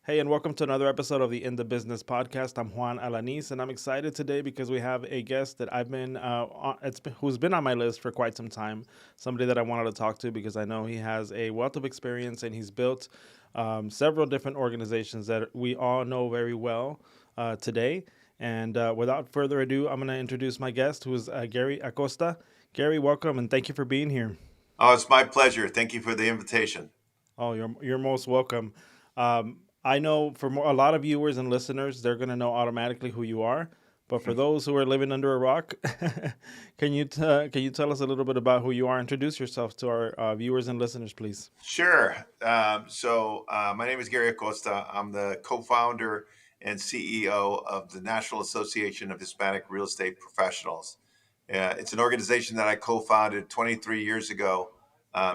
Hey, and welcome to another episode of the In the Business podcast. I'm Juan Alanis, and I'm excited today because we have a guest that who's been on my list for quite some time. Somebody that I wanted to talk to because I know he has a wealth of experience and he's built several different organizations that we all know very well today. And without further ado, I'm going to introduce my guest, who is Gary Acosta. Gary, welcome, and thank you for being here. Oh, it's my pleasure. Thank you for the invitation. Oh, you're most welcome. I know for a lot of viewers and listeners, they're going to know automatically who you are. But for those who are living under a rock, can you tell us a little bit about who you are? Introduce yourself to our viewers and listeners, please. Sure. My name is Gary Acosta. I'm the co founder and CEO of the National Association of Hispanic Real Estate Professionals. It's an organization that I co founded 23 years ago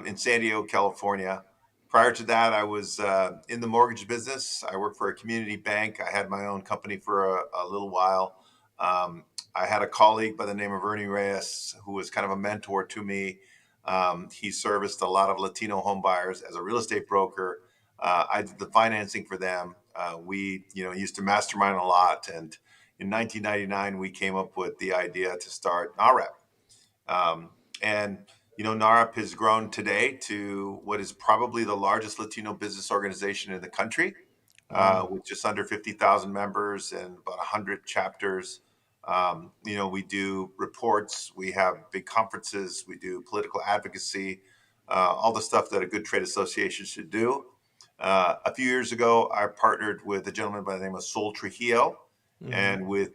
in San Diego, California. Prior to that, I was in the mortgage business. I worked for a community bank. I had my own company for a little while. Um, I had a colleague by the name of Ernie Reyes, who was kind of a mentor to me. He serviced a lot of Latino home buyers as a real estate broker. I did the financing for them. We used to mastermind a lot. And in 1999, we came up with the idea to start NAHREP. NAHREP has grown today to what is probably the largest Latino business organization in the country, Wow. with just under 50,000 members and about 100 chapters. We do reports, we have big conferences, we do political advocacy, all the stuff that a good trade association should do. A few years ago, I partnered with a gentleman by the name of Sol Trujillo Hmm. and with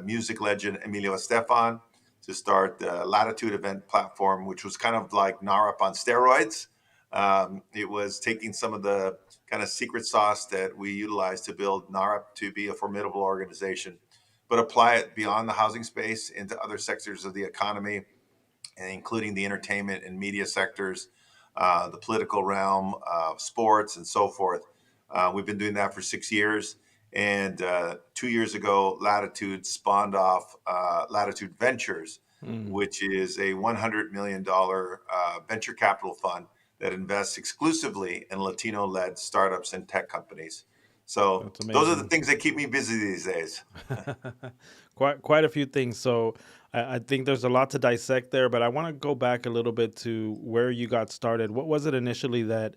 music legend Emilio Estefan to start the Latitude event platform, which was kind of like NARAP on steroids. It was taking some of the kind of secret sauce that we utilize to build NARAP to be a formidable organization, but apply it beyond the housing space into other sectors of the economy, and including the entertainment and media sectors, the political realm, sports, and so forth. We've been doing that for 6 years. And 2 years ago, Latitude spawned off Latitude Ventures, Mm. which is a $100 million venture capital fund that invests exclusively in Latino led startups and tech companies. So That's those are the amazing. things that keep me busy these days. Quite a few things. So I think there's a lot to dissect there, but I want to go back a little bit to where you got started. What was it initially that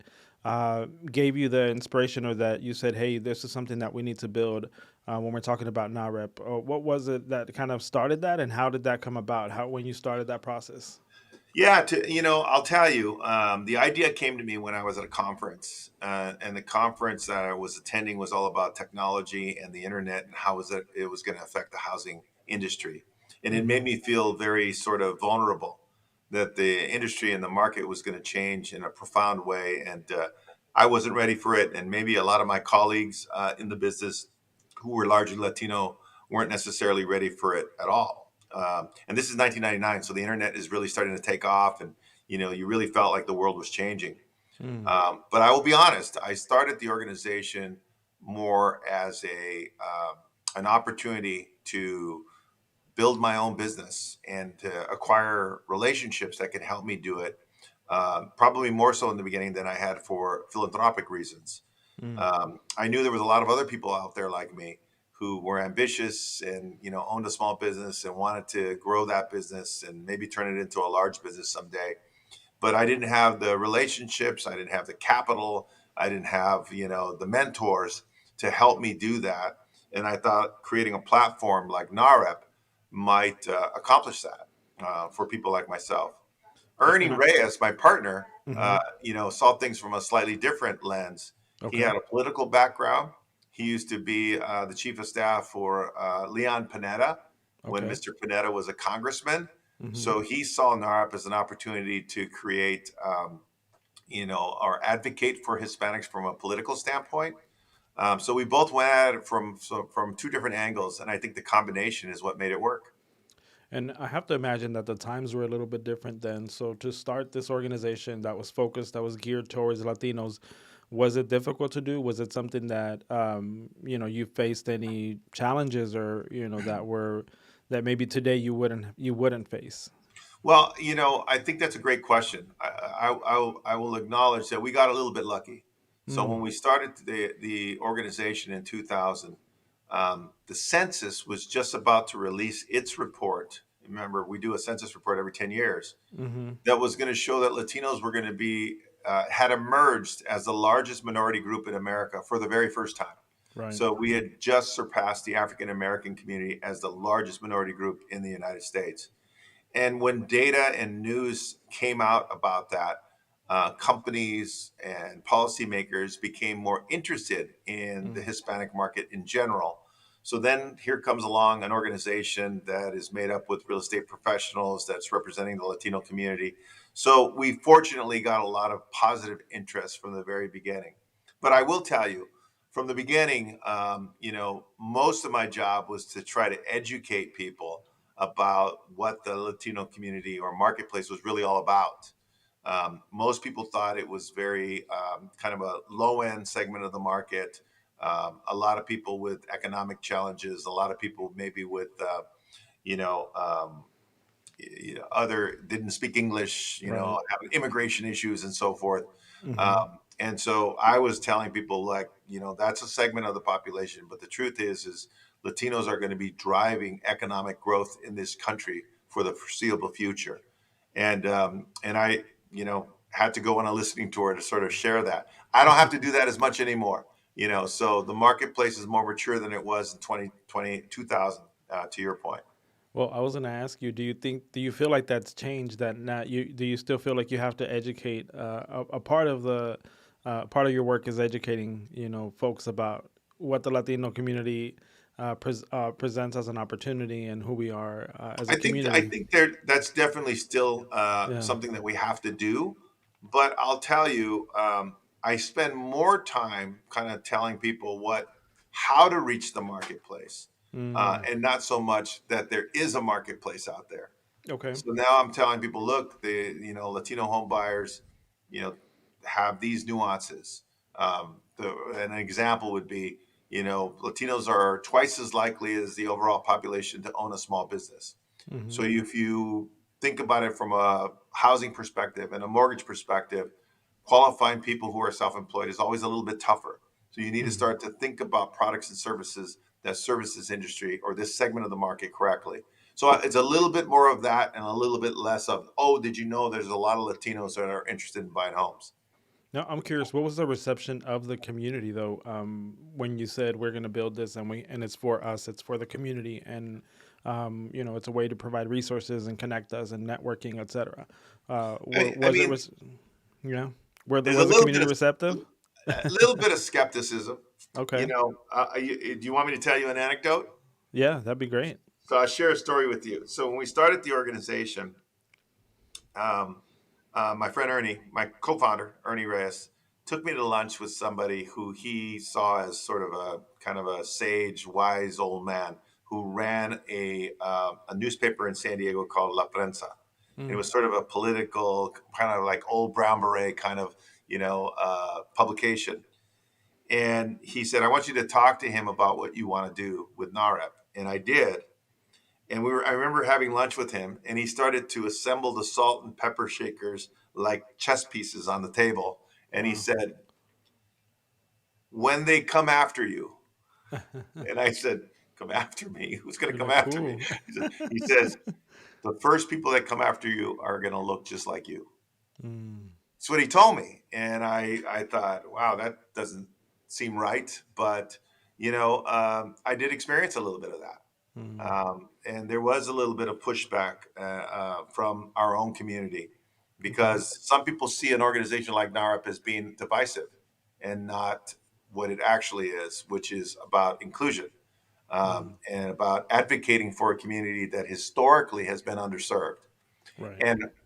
gave you the inspiration, or that you said, "Hey, this is something that we need to build"? When we're talking about NAREP, or what was it that kind of started that, and how did that come about? How when you started that process? Yeah, I'll tell you, the idea came to me when I was at a conference, and the conference that I was attending was all about technology and the internet and how it was going to affect the housing industry, and it made Hmm. me feel very sort of vulnerable that the industry and the market was going to change in a profound way, and I wasn't ready for it, and maybe a lot of my colleagues in the business who were largely Latino weren't necessarily ready for it at all. And this is 1999, so the internet is really starting to take off, and you really felt like the world was changing. Mm. But I will be honest, I started the organization more as a an opportunity to build my own business and to acquire relationships that could help me do it. Probably more so in the beginning than I had for philanthropic reasons. Mm. I knew there was a lot of other people out there like me who were ambitious and owned a small business and wanted to grow that business and maybe turn it into a large business someday. But I didn't have the relationships, I didn't have the capital, I didn't have the mentors to help me do that. And I thought creating a platform like NAREP might accomplish that for people like myself. Ernie And Reyes, my partner, hmm. saw things from a slightly different lens. He Okay. had a political background. He used to be the chief of staff for Leon Panetta when Okay. Mr. Panetta was a congressman. Hmm. So he saw NARP as an opportunity to create, or advocate for Hispanics from a political standpoint. So we both went at it from two different angles, and I think the combination is what made it work. And I have to imagine that the times were a little bit different then. So to start this organization that was focused, that was geared towards Latinos, was it difficult to do? Was it something that you faced any challenges, or that maybe today you wouldn't face? Well, I think that's a great question. I will acknowledge that we got a little bit lucky. So when we started the organization in 2000, the census was just about to release its report. Remember, we do a census report every 10 years Mm-hmm. that was going to show that Latinos were going to be, had emerged as the largest minority group in America for the very first time. Right. So we had just surpassed the African American community as the largest minority group in the United States. And when data and news came out about that, companies and policymakers became more interested in the Mm. Hispanic market in general. So then here comes along an organization that is made up with real estate professionals that's representing the Latino community. So we fortunately got a lot of positive interest from the very beginning. But I will tell you, from the beginning, most of my job was to try to educate people about what the Latino community or marketplace was really all about. Most people thought it was very kind of a low end segment of the market. A lot of people with economic challenges, a lot of people maybe with, you know, um, other didn't speak English, Right. having immigration issues and so forth. Mm-hmm. And so I was telling people like, that's a segment of the population, but the truth is Latinos are going to be driving economic growth in this country for the foreseeable future. And I, had to go on a listening tour to sort of share that. I don't have to do that as much anymore. So the marketplace is more mature than it was in 2020, 2000, to your point. Well, I was going to ask you, do you feel like that's changed that now do you still feel like you have to educate, a part of part of your work is educating, folks about what the Latino community presents as an opportunity and who we are as a I community. think that's definitely still Yeah. something that we have to do. But I'll tell you, I spend more time kind of telling people how to reach the marketplace, Mm. and not so much that there is a marketplace out there. Okay. So now I'm telling people, look, Latino home buyers, you know, have these nuances. An example would be, Latinos are twice as likely as the overall population to own a small business. So Hmm. if you think about it from a housing perspective and a mortgage perspective, qualifying people who are self-employed is always a little bit tougher. So you need to Hmm. start to think about products and services that service this industry or this segment of the market correctly. So it's a little bit more of that and a little bit less of, oh, did you know there's a lot of Latinos that are interested in buying homes? Now, I'm curious, what was the reception of the community though, when you said we're going to build this and it's for us, it's for the community, and it's a way to provide resources and connect us and networking, etc. I Was it mean, was yeah? there's a Was the little bit community of receptive? skepticism. Okay, Do you want me to tell you an anecdote? yeah, that'd be great. So I'll share a story with you. So when we started the organization, um, my friend Ernie, my co-founder Ernie Reyes, took me to lunch with somebody who he saw as sort of a kind of a sage, wise old man who ran a newspaper in San Diego called La Prensa. It Mm. was sort of a political, kind of like old brown beret kind of publication. And he said, "I want you to talk to him about what you want to do with NAHREP." And I did. And I remember having lunch with him, and he started to assemble the salt and pepper shakers like chess pieces on the table. And he Wow. said, "When they come after you," and I said, "Come after me? Who's going to You're come like, after me?" who? He says, "The first people that come after you are going to look just like you." Mm. That's what he told me. And I thought, wow, that doesn't seem right. But, I did experience a little bit of that. Mm. And there was a little bit of pushback from our own community Okay. because some people see an organization like NAREP as being divisive and not what it actually is, which is about inclusion, Mm. and about advocating for a community that historically has been underserved Right.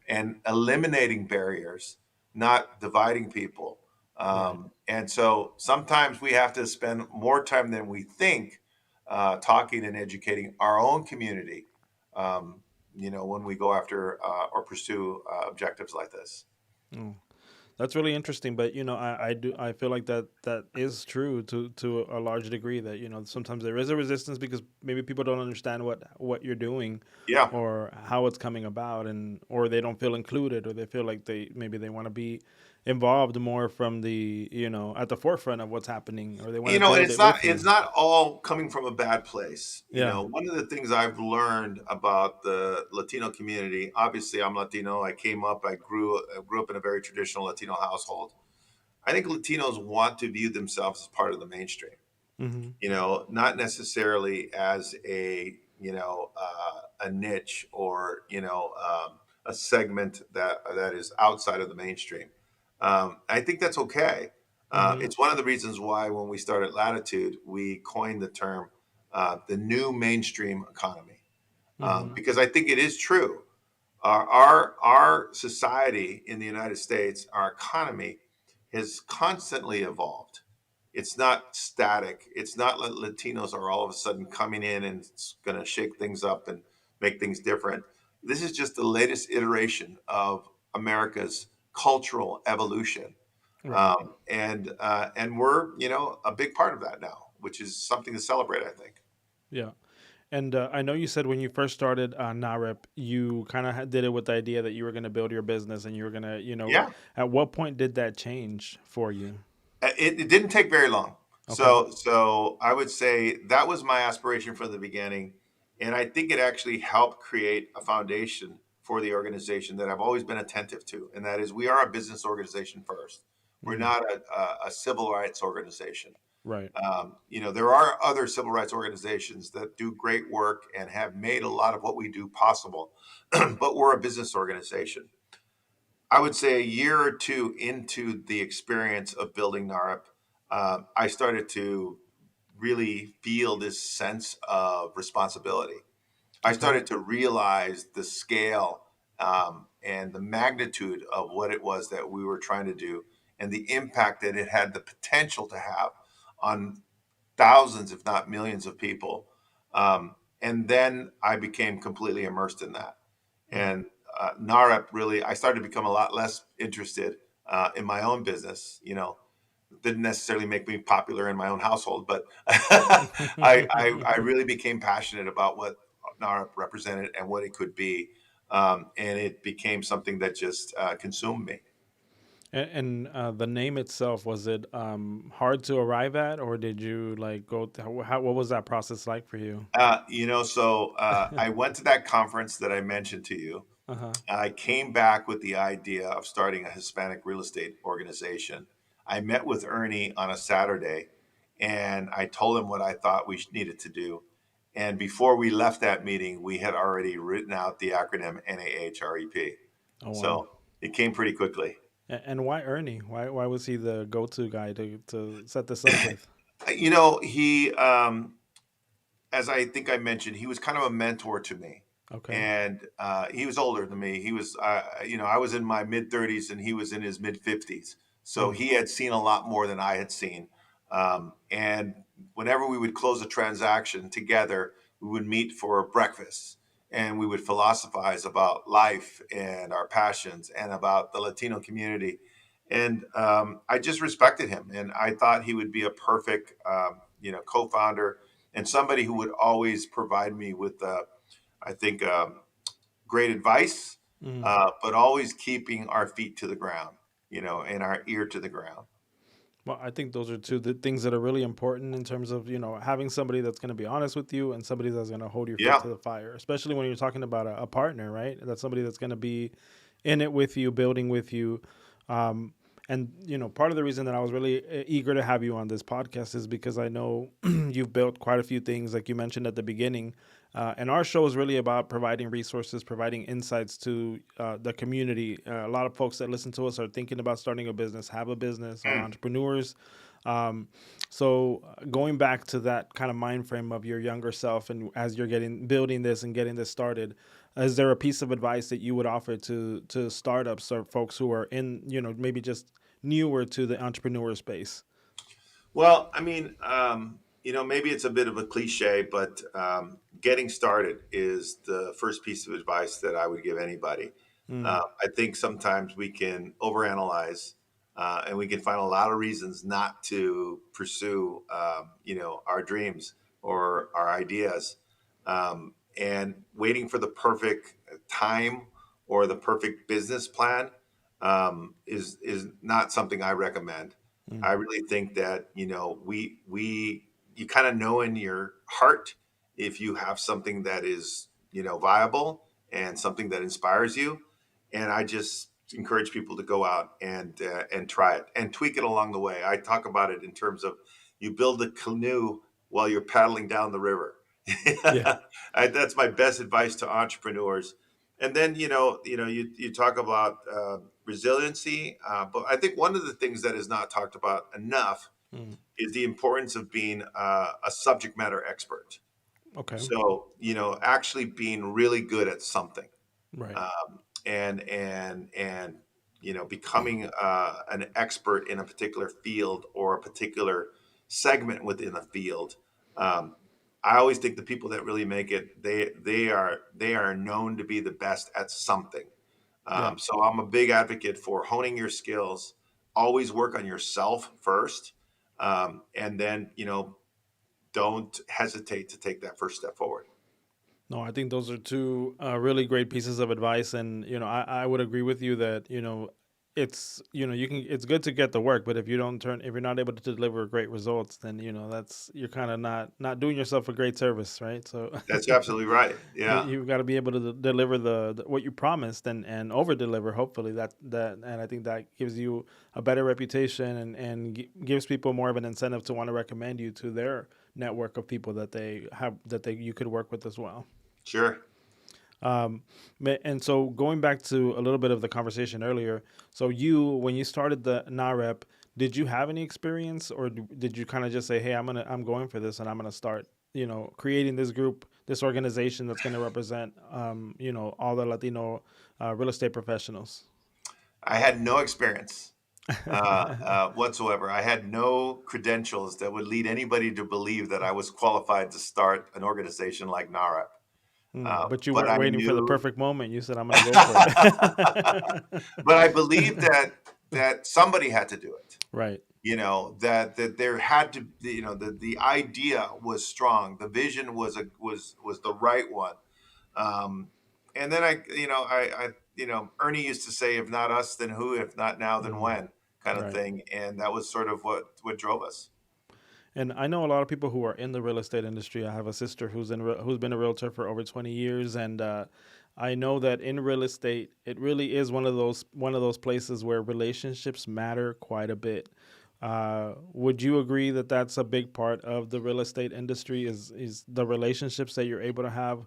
and eliminating barriers, not dividing people. Right. And so sometimes we have to spend more time than we think talking and educating our own community. Um, when we go after or pursue objectives like this. Mm. That's really interesting, but I feel like that is true to a large degree. That sometimes there is a resistance because maybe people don't understand what you're doing, Yeah, or how it's coming about, and or they don't feel included, or they feel like they want to be involved more from the, at the forefront of what's happening, or they want You to know, and build it's it not with it's you. not all coming from a bad place. You Yeah. know, one of the things I've learned about the Latino community, obviously I'm Latino. I grew up in a very traditional Latino household. I think Latinos want to view themselves as part of the mainstream. Mm-hmm. You know, not necessarily as a niche or a segment that is outside of the mainstream. I think that's okay. Mm-hmm. It's one of the reasons why when we started Latitude, we coined the term the new mainstream economy, Mm-hmm. because I think it is true. Our society in the United States, our economy, has constantly evolved. It's not static. It's not that Latinos are all of a sudden coming in and it's going to shake things up and make things different. This is just the latest iteration of America's cultural evolution, Right. and we're a big part of that now, which is something to celebrate. I think. Yeah. And I know you said when you first started NAHREP, you kind of did it with the idea that you were going to build your business and you were going to, Yeah. at what point did that change for you? It didn't take very long. Okay. So I would say that was my aspiration from the beginning, and I think it actually helped create a foundation for the organization that I've always been attentive to, and that is we are a business organization first. We're Mm, not a civil rights organization. right. There are other civil rights organizations that do great work and have made a lot of what we do possible, but we're a business organization. I would say a year or two into the experience of building NARP, I started to really feel this sense of responsibility. I Okay. started to realize the scale and the magnitude of what it was that we were trying to do and the impact that it had the potential to have on thousands, if not millions of people. And then I became completely immersed in that. Mm. And NAREP really, I started to become a lot less interested in my own business. Didn't necessarily make me popular in my own household, but I really became passionate about what NAREP represented and what it could be. And it became something that just consumed me. And the name itself, was it hard to arrive at, or did you like what was that process like for you? I went to that conference that I mentioned to you. Uh-huh. I came back with the idea of starting a Hispanic real estate organization. I met with Ernie on a Saturday and I told him what I thought we needed to do. And before we left that meeting, we had already written out the acronym NAHREP. Oh wow. So it came pretty quickly. And why Ernie? Why was he the go-to guy to set this up with? He, as I think I mentioned, he was kind of a mentor to me. Okay. And he was older than me. He was, I was in my mid 30s and he was in his mid 50s. So Mm. he had seen a lot more than I had seen. And whenever we would close a transaction together, we would meet for breakfast and we would philosophize about life and our passions and about the Latino community. And I just respected him, and I thought he would be a perfect, co-founder and somebody who would always provide me with, I think, great advice, Mm. but always keeping our feet to the ground, and our ear to the ground. Well, I think those are two the things that are really important in terms of, having somebody that's going to be honest with you and somebody that's going to hold your feet Yeah. to the fire, especially when you're talking about a partner, right? That's somebody that's going to be in it with you, building with you. Um, and, part of the reason that I was really eager to have you on this podcast is because I know you've built quite a few things, like you mentioned at the beginning. And our show is really about providing resources, providing insights to the community. A lot of folks that listen to us are thinking about starting a business, have a business, are Mm. entrepreneurs. Um, so going back to that kind of mind frame of your younger self, and as you're getting building this and getting this started, is there a piece of advice that you would offer to startups or folks who are in, maybe just newer to the entrepreneur space? Well, I mean, maybe it's a bit of a cliche, but getting started is the first piece of advice that I would give anybody. Mm, I think sometimes we can overanalyze, and we can find a lot of reasons not to pursue, our dreams or our ideas. And waiting for the perfect time or the perfect business plan is not something I recommend. Mm. I really think that we you kind of know in your heart if you have something that is viable and something that inspires you, and I just encourage people to go out and try it and tweak it along the way. I talk about it in terms of you build a canoe while you're paddling down the river. Yeah. That's my best advice to entrepreneurs. And then you talk about resiliency, but I think one of the things that is not talked about enough Mm. is the importance of being a subject matter expert. Okay. So actually being really good at something, Right. and becoming an expert in a particular field or a particular segment within a field. um, I always think the people that really make it, they are known to be the best at something. Yeah. So I'm a big advocate for honing your skills. Always work on yourself first, and then don't hesitate to take that first step forward. No, I think those are two really great pieces of advice, and I would agree with you that it's you can it's good to get the work, but if you're not able to deliver great results, then that's you're kind of not doing yourself a great service, right? So That's absolutely right. Yeah. you've got to be able to deliver the what you promised and over deliver. Hopefully and I think that gives you a better reputation and gives people more of an incentive to want to recommend you to their network of people that they have that they you could work with as well. Sure. Um, and so going back to a little bit of the conversation earlier, so when you started the NAHREP, did you have any experience, or did you kind of just say, "Hey, I'm going for this, and I'm gonna start, creating this group, this organization that's gonna represent, all the Latino real estate professionals." I had no experience whatsoever. I had no credentials that would lead anybody to believe that I was qualified to start an organization like NAHREP. But you But weren't I waiting for the knew, perfect moment. You said, "I'm gonna go for it." but I believed that somebody had to do it. Right. That there had to, the idea was strong, the vision was the right one. Um, and then Ernie used to say, "If not us, then who? If not now, then Mm, when?" Kind of right. thing. And that was sort of what drove us. And I know a lot of people who are in the real estate industry. I have a sister who's been a realtor for over 20 years, and I know that in real estate, it really is one of those places where relationships matter quite a bit. Would you agree that that's a big part of the real estate industry? Is the relationships that you're able to have,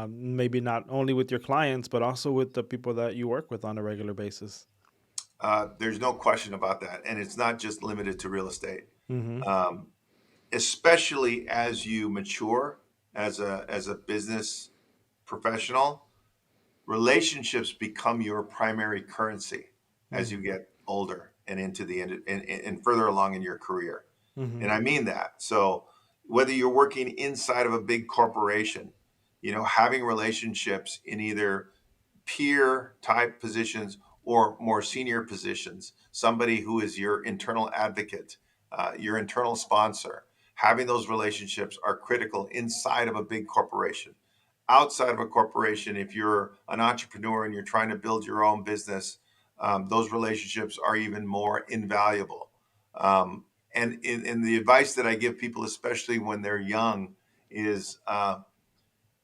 maybe not only with your clients but also with the people that you work with on a regular basis? There's no question about that, and it's not just limited to real estate. Mm-hmm. Um, Especially as you mature as a business professional, relationships become your primary currency as you get older and into the end and further along in your career. Mm-hmm. And I mean that. So whether you're working inside of a big corporation, having relationships in either peer type positions or more senior positions, somebody who is your internal advocate, your internal sponsor, having those relationships are critical inside of a big corporation. Outside of a corporation, if you're an entrepreneur and you're trying to build your own business, those relationships are even more invaluable. And the advice that I give people, especially when they're young, is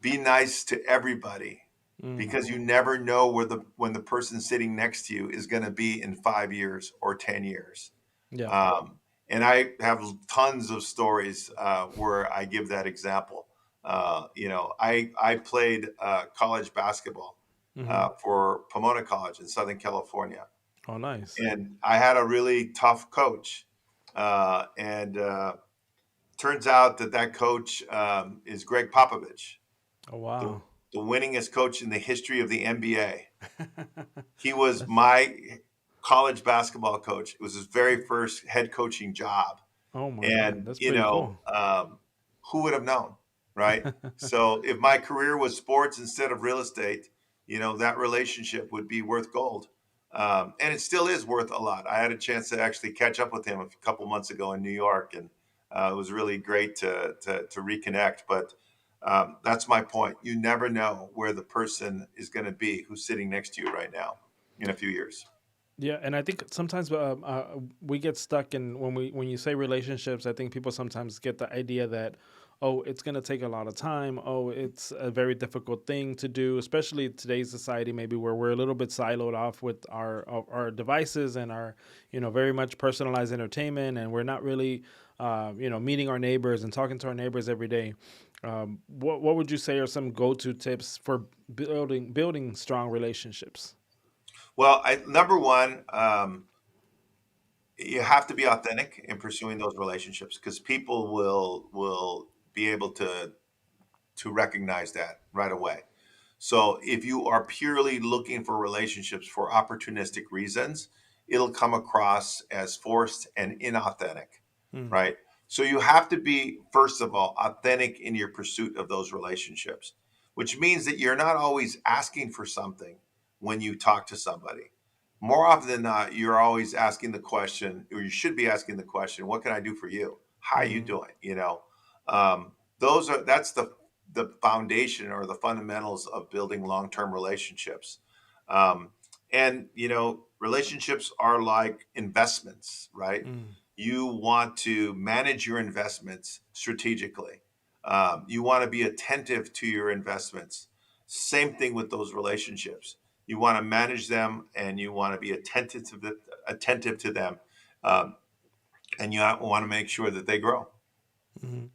be nice to everybody, Mm. because you never know when the person sitting next to you is going to be in 5 years or 10 years. Yeah. Um, and I have tons of stories where I give that example. I played college basketball Mm-hmm. for Pomona College in Southern California, Oh, nice. and I had a really tough coach. And turns out that coach is Greg Popovich, Oh, the, wow. the winningest coach in the history of the NBA. He was my college basketball coach. It was his very first head coaching job. Oh my God, And, that's pretty cool. who would have known? Right. So if my career was sports instead of real estate, that relationship would be worth gold. And it still is worth a lot. I had a chance to actually catch up with him a couple months ago in New York, and it was really great to reconnect. But that's my point. You never know where the person is going to be who's sitting next to you right now in a few years. Yeah, and I think sometimes we get stuck in when you say relationships. I think people sometimes get the idea that, oh, it's going to take a lot of time. Oh, it's a very difficult thing to do, especially today's society, maybe where we're a little bit siloed off with our devices and our very much personalized entertainment, and we're not really meeting our neighbors and talking to our neighbors every day. What would you say are some go to tips for building strong relationships? Well, number one, you have to be authentic in pursuing those relationships because people will be able to recognize that right away. So if you are purely looking for relationships for opportunistic reasons, it'll come across as forced and inauthentic, Mm, right? So you have to be, first of all, authentic in your pursuit of those relationships, which means that you're not always asking for something when you talk to somebody. More often than not, you're always asking the question, or you should be asking the question, "What can I do for you? How you mm, doing?" Um, that's the foundation or the fundamentals of building long-term relationships. Um, and relationships are like investments, right? mm, You want to manage your investments strategically. You want to be attentive to your investments. Same thing with those relationships. You want to manage them and you want to be attentive to them. Um, and you want to make sure that they grow. mm.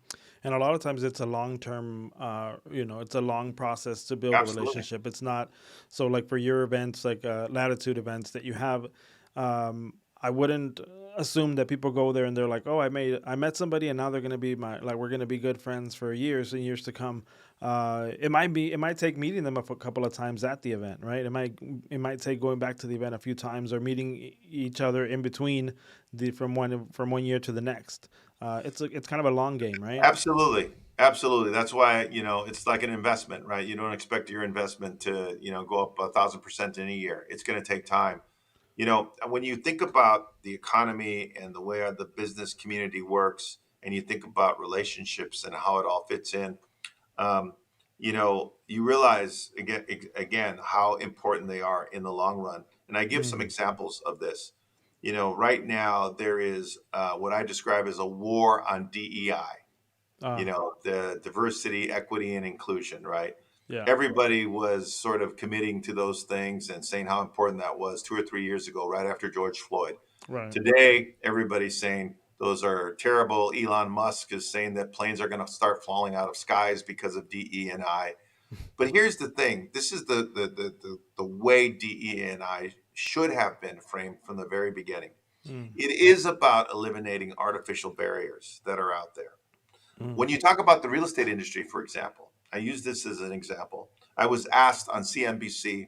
And a lot of times it's a long term, it's a long process to build a Absolutely. relationship. It's not so like for your events, like latitude events that you have. I wouldn't assume that people go there and they're like, oh, I met somebody and now they're gonna be we're gonna be good friends for years and years to come. It might take meeting them a couple of times at the event, right? It might take going back to the event a few times or meeting each other in between the from one year to the next. It's kind of a long game, right? Absolutely. Absolutely. That's why, it's like an investment, right? You don't expect your investment to, go up 1,000% in a year. It's going to take time. When you think about the economy and the way the business community works, and you think about relationships and how it all fits in, um, you realize again how important they are in the long run. And I give some Mm. examples of this. Right now there is what I describe as a war on DEI, Ah, the diversity, equity, and inclusion, right? yeah, Everybody was sort of committing to those things and saying how important that was 2 or 3 years ago, right after George Floyd. right. Today, everybody's saying those are terrible. Elon Musk is saying that planes are going to start falling out of skies because of DE and I. But here's the thing: this is the way DE and I should have been framed from the very beginning. Mm, It is about eliminating artificial barriers that are out there. mm, When you talk about the real estate industry, for example, I use this as an example. I was asked on CNBC,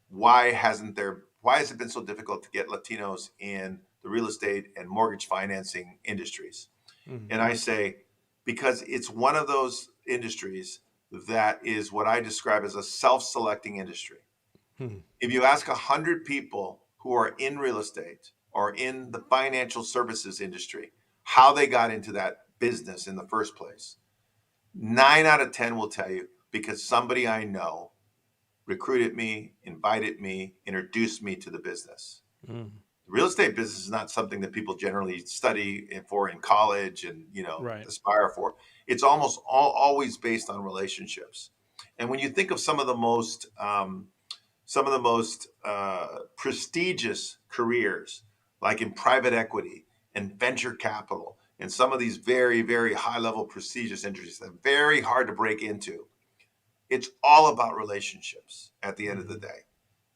why has it been so difficult to get Latinos in the real estate and mortgage financing industries? mm, And I say, because it's one of those industries that is what I describe as a self-selecting industry. mm, If you ask 100 people who are in real estate or in the financial services industry how they got into that business in the first place, 9 out of 10 will tell you because somebody I know recruited me, invited me, introduced me to the business. mm. The real estate business is not something that people generally study for in college and Right. aspire for. It's almost always based on relationships. And when you think of some of the most prestigious careers, like in private equity and venture capital, and some of these very, very high level prestigious industries that are very hard to break into. It's all about relationships at the end of the Mm, day.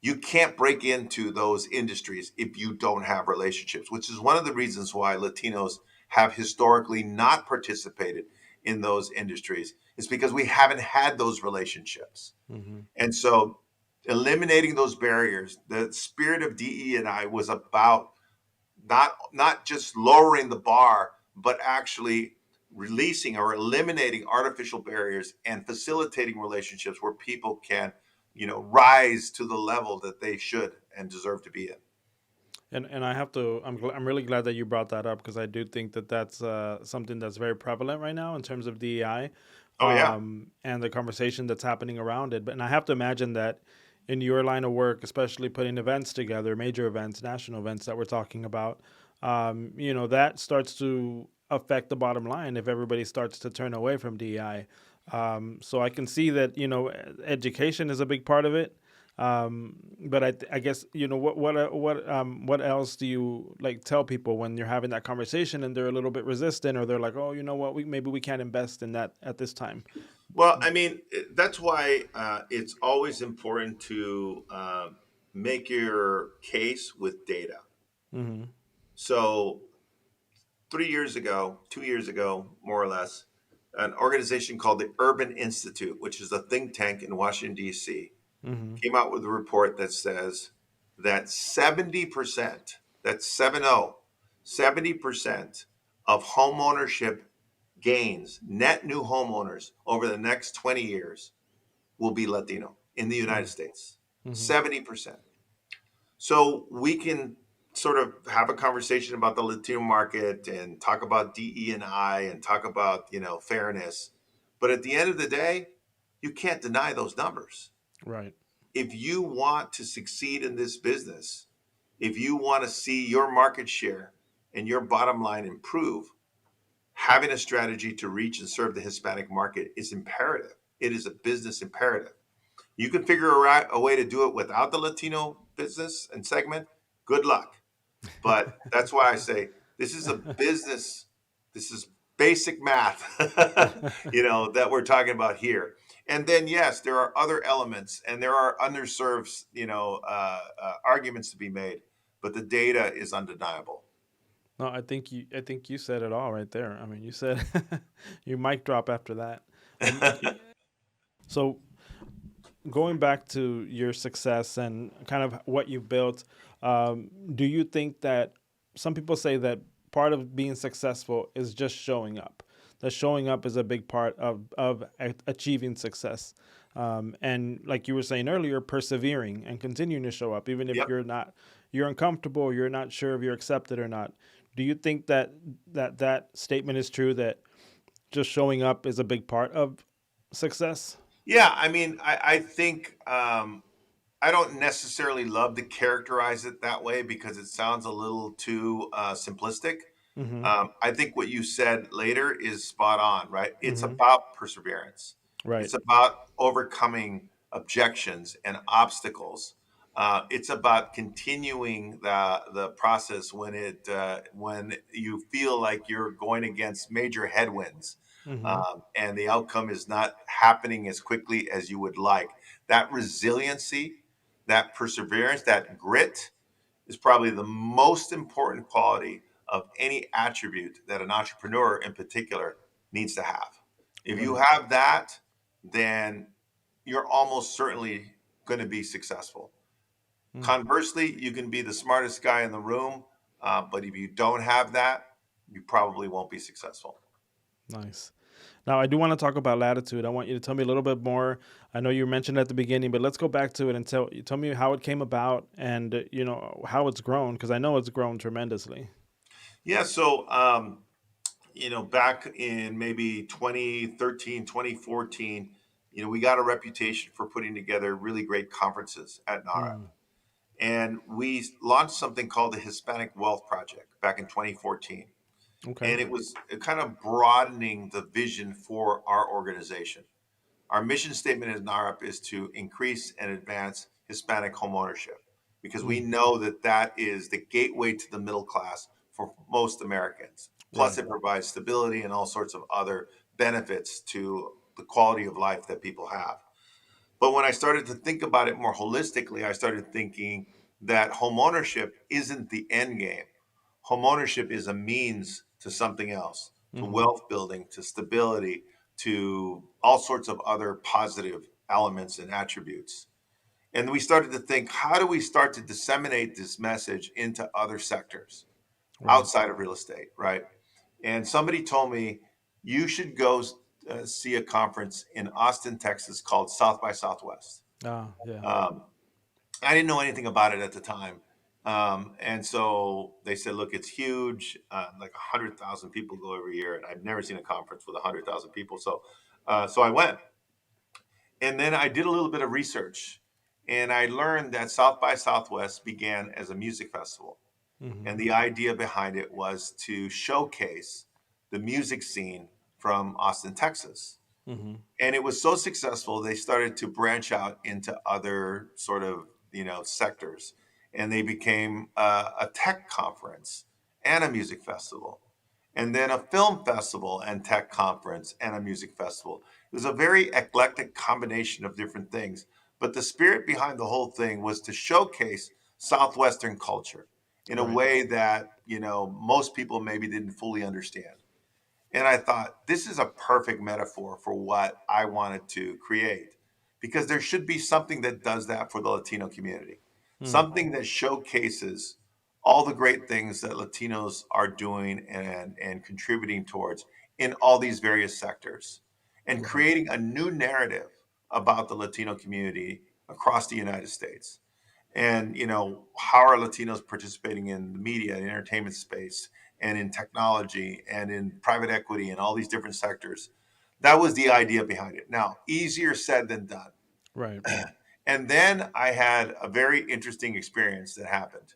You can't break into those industries if you don't have relationships, which is one of the reasons why Latinos have historically not participated in those industries, is because we haven't had those relationships. mm, And so eliminating those barriers, the spirit of DE and I was about not just lowering the bar, but actually releasing or eliminating artificial barriers and facilitating relationships where people can, rise to the level that they should and deserve to be in. and I have to. I'm really glad that you brought that up because I do think that that's something that's very prevalent right now in terms of DEI, Oh yeah. and the conversation that's happening around it. But and I have to imagine that in your line of work, especially putting events together, major events, national events that we're talking about, that starts to affect the bottom line if everybody starts to turn away from DEI. So I can see that education is a big part of it. But I guess what else do you like tell people when you're having that conversation and they're a little bit resistant, or they're like, oh, you know what, maybe we can't invest in that at this time. Well, I mean, that's why it's always important to make your case with data. Mm-hmm. So 3 years ago, 2 years ago, more or less, an organization called the Urban Institute, which is a think tank in Washington, D.C., Mm-hmm. came out with a report that says that 70%, that's 70% of homeownership gains, net new homeowners over the next 20 years will be Latino in the United States. Mm-hmm. 70%. So we can sort of have a conversation about the Latino market and talk about DE and I and talk about, fairness. But at the end of the day, you can't deny those numbers. Right. If you want to succeed in this business, if you want to see your market share and your bottom line improve, having a strategy to reach and serve the Hispanic market is imperative. It is a business imperative. You can figure out a way to do it without the Latino business and segment. Good luck. But that's why I say this is a business. This is basic math, that we're talking about here. And then, yes, there are other elements and there are underserved, arguments to be made, but the data is undeniable. No, I think you said it all right there. I mean, you said your mic drop after that. So going back to your success and kind of what you've built, do you think that some people say that part of being successful is just showing up? That showing up is a big part of achieving success. And like you were saying earlier, persevering and continuing to show up, even if Yep. you're uncomfortable, you're not sure if you're accepted or not. Do you think that statement is true, that just showing up is a big part of success? Yeah. I mean, I think I don't necessarily love to characterize it that way because it sounds a little too simplistic. Mm-hmm. I think what you said later is spot on, right? It's Mm-hmm. about perseverance. Right. It's about overcoming objections and obstacles. It's about continuing the process when you feel like you're going against major headwinds, Mm-hmm. and the outcome is not happening as quickly as you would like. That resiliency, that perseverance, that grit is probably the most important quality of any attribute that an entrepreneur in particular needs to have. If you Right. have that, then you're almost certainly going to be successful. Mm. Conversely, you can be the smartest guy in the room, but if you don't have that, you probably won't be successful. Nice. Now, I do want to talk about latitude. I want you to tell me a little bit more. I know you mentioned at the beginning, but let's go back to it and tell me how it came about, and how it's grown, because I know it's grown tremendously. Yeah, so back in maybe 2013, 2014, we got a reputation for putting together really great conferences at NAHREP. Mm. And we launched something called the Hispanic Wealth Project back in 2014. Okay. And it was kind of broadening the vision for our organization. Our mission statement at NAHREP is to increase and advance Hispanic homeownership because we Mm. know that that is the gateway to the middle class for most Americans. Plus, Right. it provides stability and all sorts of other benefits to the quality of life that people have. But when I started to think about it more holistically, I started thinking that homeownership isn't the end game. Homeownership is a means to something else, to Mm-hmm. wealth building, to stability, to all sorts of other positive elements and attributes. And we started to think, how do we start to disseminate this message into other sectors Right. outside of real estate, right? And somebody told me, you should go see a conference in Austin, Texas called South by Southwest. Ah, yeah. Um, I didn't know anything about it at the time. And so they said, look, it's huge. Like 100,000 people go every year. And I've never seen a conference with 100,000 people. So I went. And then I did a little bit of research. And I learned that South by Southwest began as a music festival. Mm-hmm. And the idea behind it was to showcase the music scene from Austin, Texas. Mm-hmm. And it was so successful, they started to branch out into other sort of, sectors. And they became a tech conference and a music festival, and then a film festival and tech conference and a music festival. It was a very eclectic combination of different things. But the spirit behind the whole thing was to showcase Southwestern culture in a Right. way that, most people maybe didn't fully understand. And I thought, this is a perfect metaphor for what I wanted to create, because there should be something that does that for the Latino community, Mm. something that showcases all the great things that Latinos are doing and contributing towards in all these various sectors, and Right. creating a new narrative about the Latino community across the United States. And how are Latinos participating in the media and entertainment space and in technology and in private equity and all these different sectors? That was the idea behind it. Now, easier said than done. Right. And then I had a very interesting experience that happened.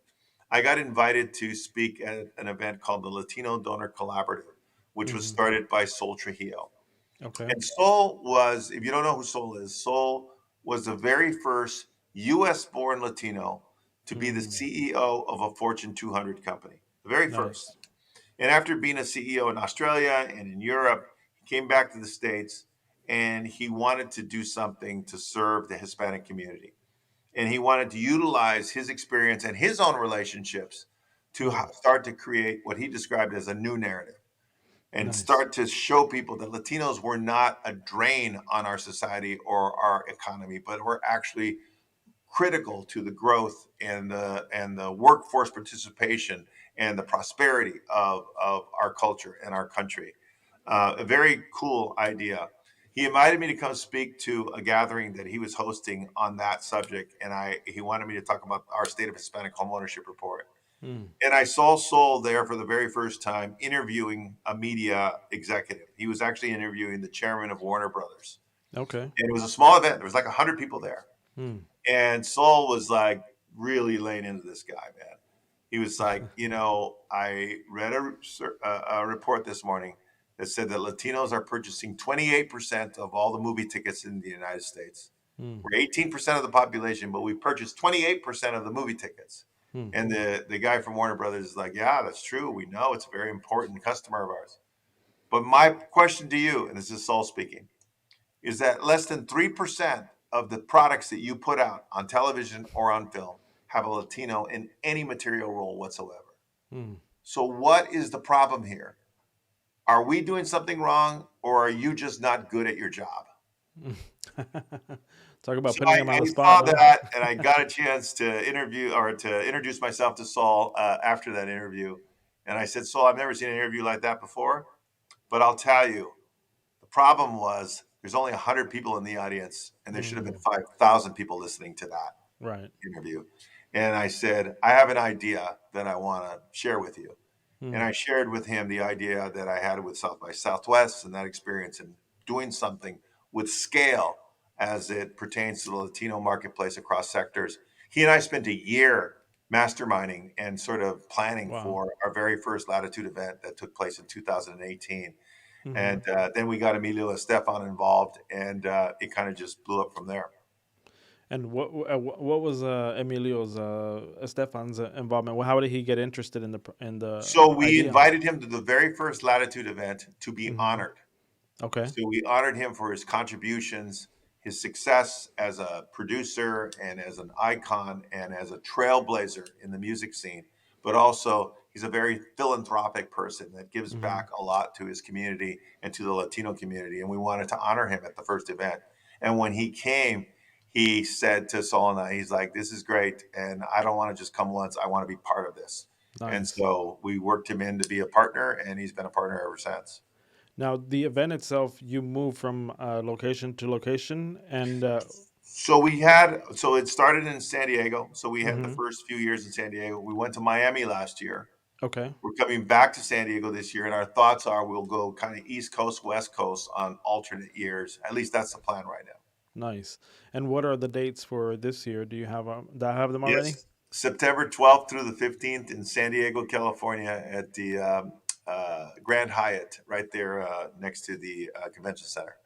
I got invited to speak at an event called the Latino Donor Collaborative, which was Mm-hmm. started by Sol Trujillo. Okay. And Sol was, if you don't know who Sol is, Sol was the very first US born Latino to be the Mm. CEO of a Fortune 200 company, the very first. Nice. And after being a CEO in Australia and in Europe, he came back to the States and he wanted to do something to serve the Hispanic community. And he wanted to utilize his experience and his own relationships to Mm. start to create what he described as a new narrative, and Nice. start to show people that Latinos were not a drain on our society or our economy, but were actually critical to the growth and the workforce participation and the prosperity of our culture and our country. A very cool idea. He invited me to come speak to a gathering that he was hosting on that subject, and he wanted me to talk about our state of Hispanic homeownership report. Mm. And I saw Sol there for the very first time interviewing a media executive. He was actually interviewing the chairman of Warner Brothers. Okay. And it was a small event. There was like 100 people there. Mm. And Sol was like really laying into this guy, man. He was like, I read a report this morning that said that Latinos are purchasing 28% of all the movie tickets in the United States. Mm. We're 18% of the population, but we purchase 28% of the movie tickets. Mm. And the guy from Warner Brothers is like, yeah, that's true. We know it's a very important customer of ours. But my question to you, and this is Saul speaking, is that less than 3% of the products that you put out on television or on film have a Latino in any material role whatsoever. Mm. So, what is the problem here? Are we doing something wrong, or are you just not good at your job? Talk about So putting him on the I spot, saw huh? that, and I got a chance to interview or to introduce myself to Saul after that interview. And I said, Saul, I've never seen an interview like that before, but I'll tell you, the problem was there's only 100 people in the audience, and there should have been Mm. 5,000 people listening to that Right. interview. And I said, I have an idea that I want to share with you. And Mm. I shared with him the idea that I had with South by Southwest and that experience in doing something with scale as it pertains to the Latino marketplace across sectors. He and I spent a year masterminding and sort of planning Wow. for our very first Latitude event that took place in 2018. Mm-hmm. And then we got Emilio Estefan involved, and it kind of just blew up from there. And what was Emilio's Estefan's involvement? Well, how did he get interested in the So we idea? invited him to the very first Latitude event to be Mm-hmm. honored. Okay. So we honored him for his contributions, his success as a producer and as an icon and as a trailblazer in the music scene. But also, he's a very philanthropic person that gives Mm-hmm. back a lot to his community and to the Latino community. And we wanted to honor him at the first event. And when he came, he said to Sol and I, he's like, this is great. And I don't want to just come once, I want to be part of this. And Nice. so we worked him in to be a partner, and he's been a partner ever since. Now, the event itself, you move from location to location, and So it started in San Diego. So we had the mm-hmm. first few years in San Diego. We went to Miami last year. Okay. We're coming back to San Diego this year, and our thoughts are we'll go kind of East Coast, West Coast on alternate years. At least that's the plan right now. Nice. And what are the dates for this year? Do I have them already? Yes, September 12th through the 15th in San Diego, California, at the Grand Hyatt, right there next to the convention center.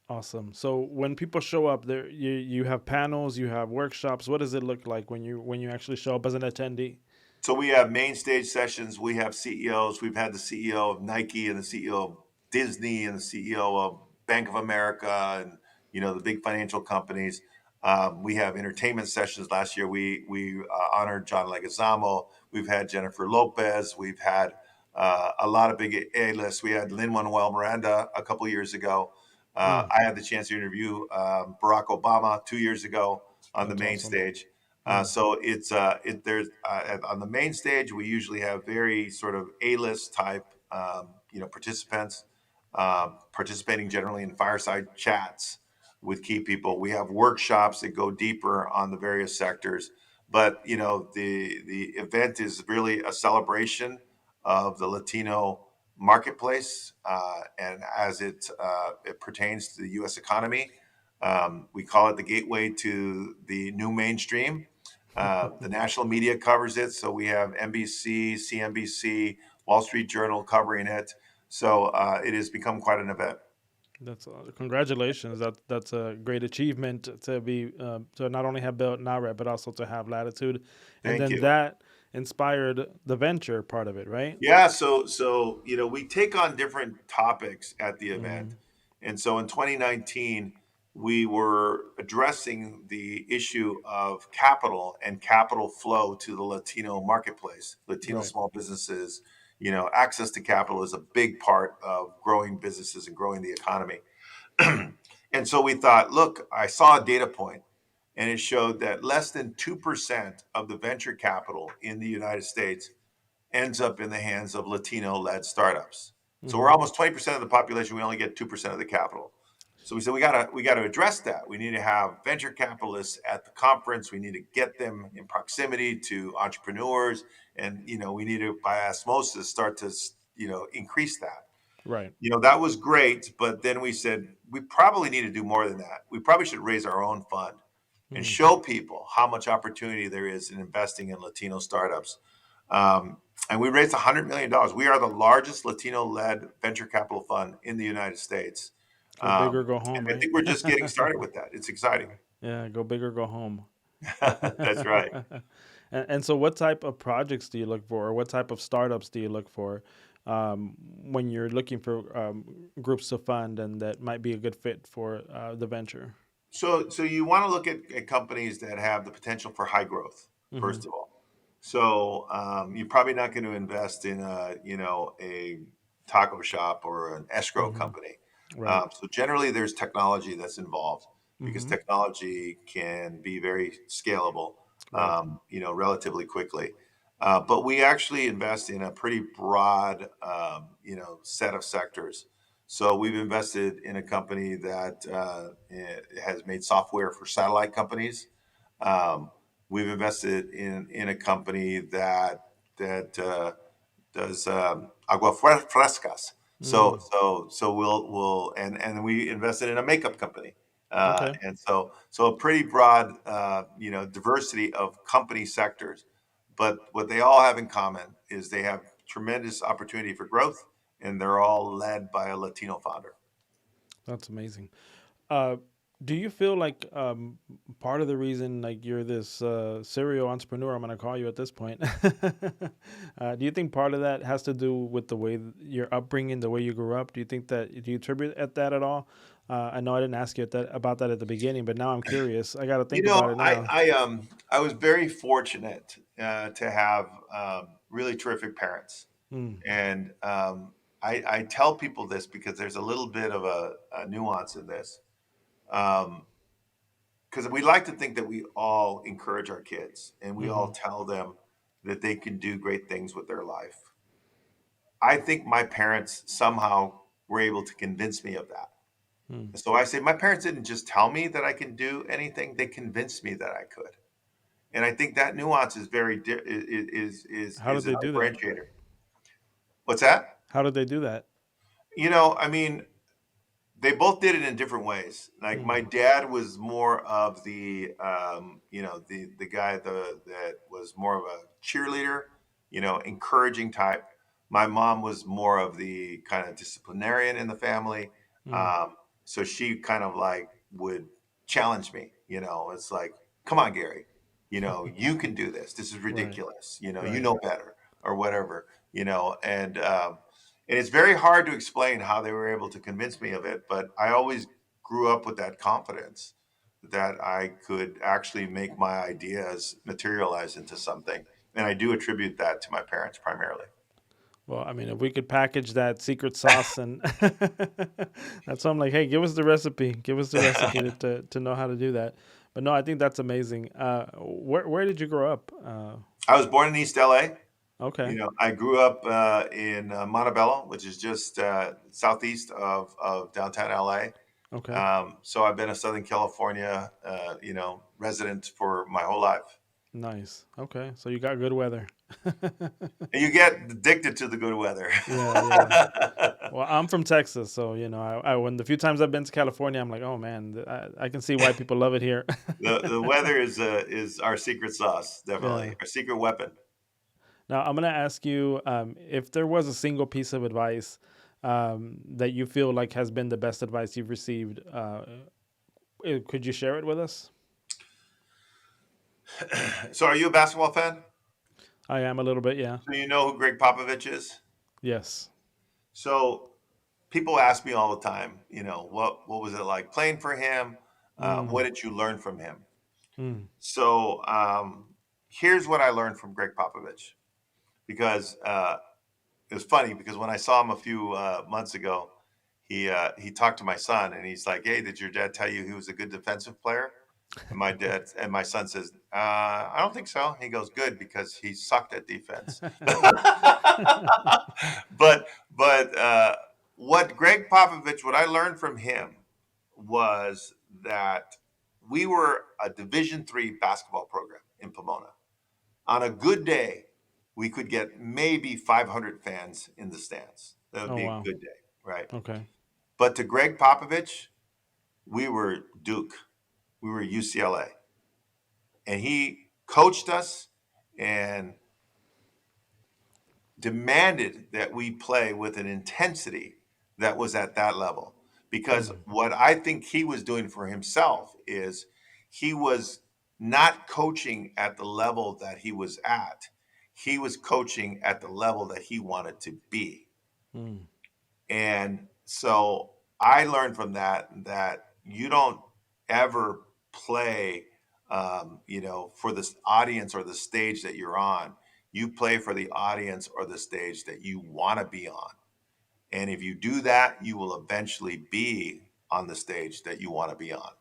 Awesome. So when people show up, there you have panels, you have workshops. What does it look like when you actually show up as an attendee? So we have main stage sessions. We have CEOs. We've had the CEO of Nike and the CEO of Disney and the CEO of Bank of America and the big financial companies. We have entertainment sessions. Last year we honored John Leguizamo. We've had Jennifer Lopez. We've had a lot of big A lists. We had Lin Manuel Miranda a couple years ago. Mm, I had the chance to interview Barack Obama 2 years ago on the that's main awesome. stage. Mm, So it's there's on the main stage we usually have very sort of A-list type participants participating generally in fireside chats with key people. We have workshops that go deeper on the various sectors, but the event is really a celebration of the Latino marketplace and as it pertains to the U.S. economy. We call it the gateway to the new mainstream. The national media covers it, so we have NBC, CNBC, Wall Street Journal covering it. So it has become quite an event. that's congratulations. That's a great achievement to be to not only have built NAHREP but also to have latitude, and Thank then you. that inspired the venture part of it, right? Yeah, so we take on different topics at the event. Mm, And so in 2019, we were addressing the issue of capital and capital flow to the Latino marketplace. Latino right. small businesses, access to capital is a big part of growing businesses and growing the economy. And so we thought, look, I saw a data point and it showed that less than 2% of the venture capital in the United States ends up in the hands of Latino-led startups. So we're Hmm. almost 20% of the population. We only get 2% of the capital. So we said we gotta address that. We need to have venture capitalists at the conference. We need to get them in proximity to entrepreneurs, and we need to by osmosis start to increase that. Right. That was great, but then we said we probably need to do more than that. We probably should raise our own fund and Mm. show people how much opportunity there is in investing in Latino startups. And we raised $100 million. We are the largest Latino-led venture capital fund in the United States. Go big or go And home, I right? think we're just getting started with that. It's exciting. Yeah, go big or go home. That's right. And so, what type of projects do you look for, or what type of startups do you look for when you're looking for groups to fund and that might be a good fit for the venture? So you want to look at companies that have the potential for high growth, Hmm. first of all. So you're probably not going to invest in a taco shop or an escrow Hmm. company. Right. So generally, there's technology that's involved because Hmm. technology can be very scalable, Right. relatively quickly. But we actually invest in a pretty broad, set of sectors. So we've invested in a company that has made software for satellite companies. Um, we've invested in a company that does frescas. So Mm. so so we'll and we invested in a makeup company. Okay. And so a pretty broad diversity of company sectors, but what they all have in common is they have tremendous opportunity for growth, and they're all led by a Latino founder. That's amazing. Uh, do you feel like part of the reason like you're this serial entrepreneur, I'm gonna call you at this point, do you think part of that has to do with the way your upbringing, the way you grew up? Do you attribute at that at all? I know I didn't ask you about that at the beginning, but now I'm curious. I got to You think know, about it I now. I um I was very fortunate to have really terrific parents, Mm, and I tell people this because there's a little bit of a nuance in this. Um, because we like to think that we all encourage our kids and we all mm-hmm, tell them that they can do great things with their life. I think my parents somehow were able to convince me of that. mm. So I say my parents didn't just tell me that I can do anything; they convinced me that I could. And I think that nuance is How did is a they do that? differentiator. What's that? How did they do that? I mean, they both did it in different ways. Like my Mm, dad was more of the the guy that was more of a cheerleader, encouraging type. My mom was more of the kind of disciplinarian in the family. mm, Um, so she kind of like would challenge me. It's like, come on, Gary, you can do this. This is right, ridiculous. You right. know better or whatever. And it's very hard to explain how they were able to convince me of it, but I always grew up with that confidence that I could actually make my ideas materialize into something. And I do attribute that to my parents primarily. Well, I mean, if we could package that secret sauce, and that's why I'm like, hey, give us the recipe. Give us the recipe to know how to do that. But no, I think that's amazing. Where did you grow up? I was born in East LA. Okay, I grew up in Montebello, which is just southeast of downtown LA. okay, So I've been a Southern California, resident for my whole life. nice. Okay, so you got good weather. And you get addicted to the good weather. Yeah, yeah. Well, I'm from Texas, so I when the few times I've been to California, I'm like, oh man, I can see why people love it here. The weather is our secret sauce, definitely Yeah. our secret weapon. Now I'm gonna ask you if there was a single piece of advice that you feel like has been the best advice you've received. Could you share it with us? So, are you a basketball fan? I am a little bit, yeah. Do you know who Greg Popovich is? Yes. So, people ask me all the time, what was it like playing for him? What Mm, did you learn from him? mm, So, here's what I learned from Greg Popovich because it was funny because when I saw him a few months ago, he talked to my son and he's like, "Hey, did your dad tell you he was a good defensive player?" And my son says, "I don't think so." He goes, "Good because he sucked at defense." But what Greg Popovich, what I learned from him was that we were a Division III basketball program in Pomona. On a good day, we could get maybe 500 fans in the stands. That would Oh be a wow. good day, right? Okay. But to Greg Popovich, we were Duke, we were UCLA, and he coached us and demanded that we play with an intensity that was at that level. Because Mm, what I think he was doing for himself is he was not coaching at the level that he was at. He was coaching at the level that he wanted to be. mm, And so I learned from that you don't ever play, for this audience or the stage that you're on. You play for the audience or the stage that you want to be on. And if you do that, you will eventually be on the stage that you want to be on.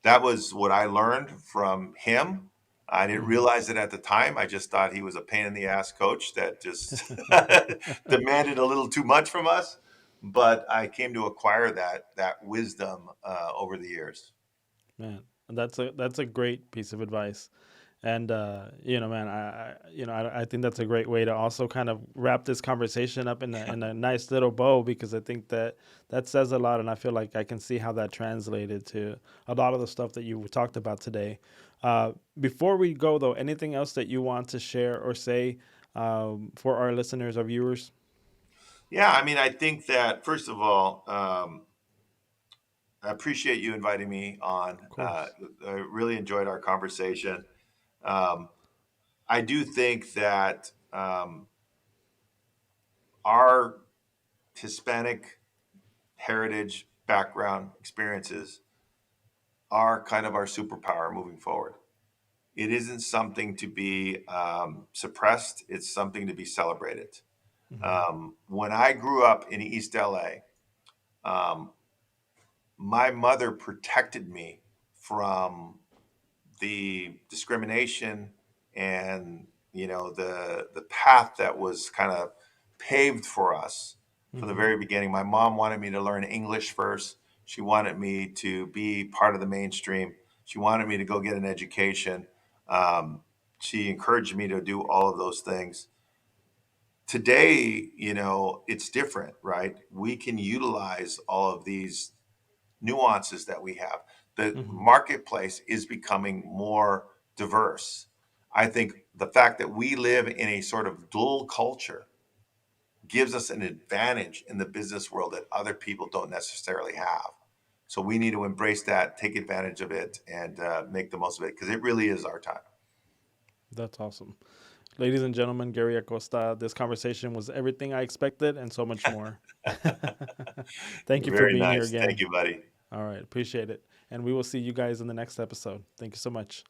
That was what I learned from him. I didn't mm. realize it at the time. I just thought he was a pain in the ass coach that just demanded a little too much from us. But I came to acquire that wisdom over the years. Man, that's a great piece of advice. And man, I think that's a great way to also kind of wrap this conversation up in a nice little bow because I think that says a lot, and I feel like I can see how that translated to a lot of the stuff that you talked about today. Before we go though, anything else that you want to share or say for our listeners or viewers? Yeah, I mean, I think that first of all, I appreciate you inviting me on. Of course. I really enjoyed our conversation. Um, I do think that our Hispanic heritage background experiences are kind of our superpower moving forward. It isn't something to be suppressed, it's something to be celebrated. Hmm. When I grew up in East LA, um, my mother protected me from the discrimination and the path that was kind of paved for us from the Hmm. very beginning. My mom wanted me to learn English first. She wanted me to be part of the mainstream. She wanted me to go get an education. Um, she encouraged me to do all of those things. Today, it's different, right? We can utilize all of these nuances that we have. The Hmm. marketplace is becoming more diverse. I think the fact that we live in a sort of dual culture gives us an advantage in the business world that other people don't necessarily have. So we need to embrace that, take advantage of it, and make the most of it because it really is our time. That's awesome. Ladies and gentlemen, Gary Acosta, this conversation was everything I expected and so much more. Thank you for Very being here nice. Thank again. you, buddy. All right, appreciate it. And we will see you guys in the next episode. Thank you so much.